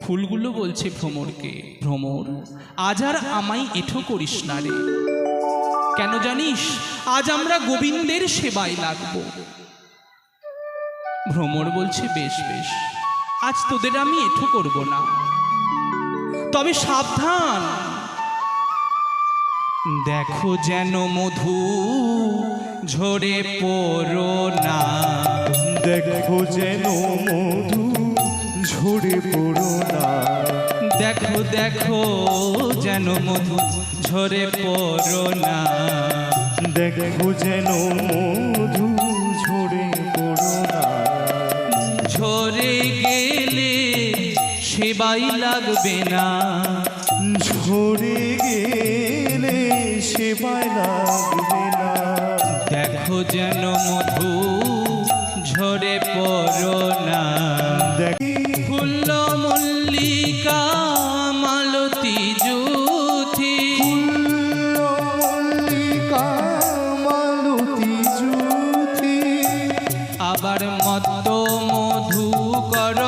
ফুলগুলো বলছে ভ্রমরকে, ভ্রমর আজ আর আমায় এঠো করিস না রে, কেন জানিস আজ আমরা গোবিন্দের সেবায় লাগবো। ভ্রমর বলছে বেশ বেশ, আজ তোদের আমি এঠো করব না, তবে সাবধান, দেখো যেন মধু ঝরে পড়ো না, দেখো যেন মধু ঝরে পড়ো না, দেখো দেখো যেন মধু ঝরে পড়ো না, দেখো যেন মধু ঝরে পড়ো না, ঝরে গেলে সেবাই লাগবে না, ঝরে গেলে সেবায় লাগবে না, দেখো যেন মধু ঝরে পড়ো না, ফুল্ল মল্লিকা মালতী জ্যোতি, মল্লিকা মালতী জ্যোতি, আবার মত্ত মধু কর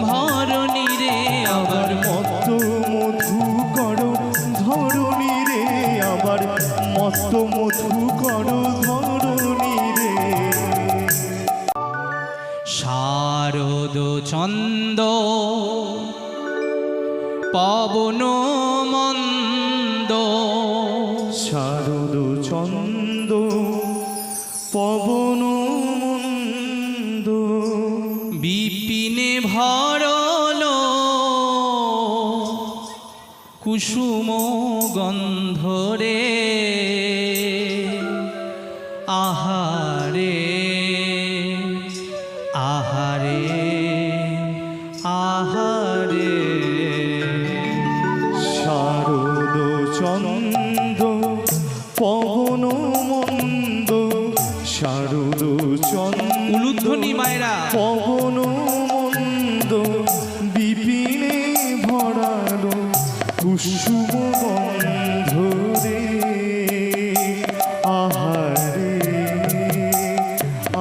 ভরণী রে, আবার মত্ত মধু করো ধরণী রে, আবার মত্ত মধু করো ধরণী রে, শারদ চন্দ পবন মন্দ, শারদ চন্দ পবন মন্দ, বিপিনে ভরল কুসুম গন্ধরে, আহারে আহারে আহারে, শারদ চন্দ পবন মন্দ, শারদ চন্দ উলুধ্বনি মায়েরা, পবন মন্দ, বিপিনে ভরালো কুসুম গন্ধ রে, আহারে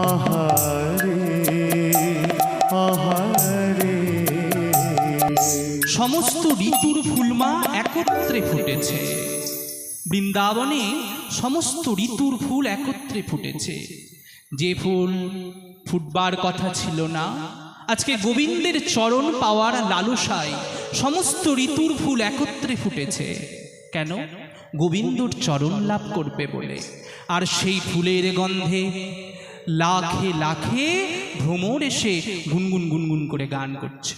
আহারে আহারে, সমস্ত ঋতুর ফুলমা একত্রে ফুটেছে বৃন্দাবনে, সমস্ত ঋতুর ফুল একত্রে ফুটেছে। যে ফুল ফুটবার কথা ছিল না, আজকে গোবিন্দের চরণ পাওয়ার লালসায় সমস্ত ঋতুর ফুল একত্রে ফুটেছে। কেন? গোবিন্দর চরণ লাভ করবে বলে। আর সেই ফুলের গন্ধে লাখে লাখে ভ্রমর এসে গুনগুন গুনগুন করে গান করছে।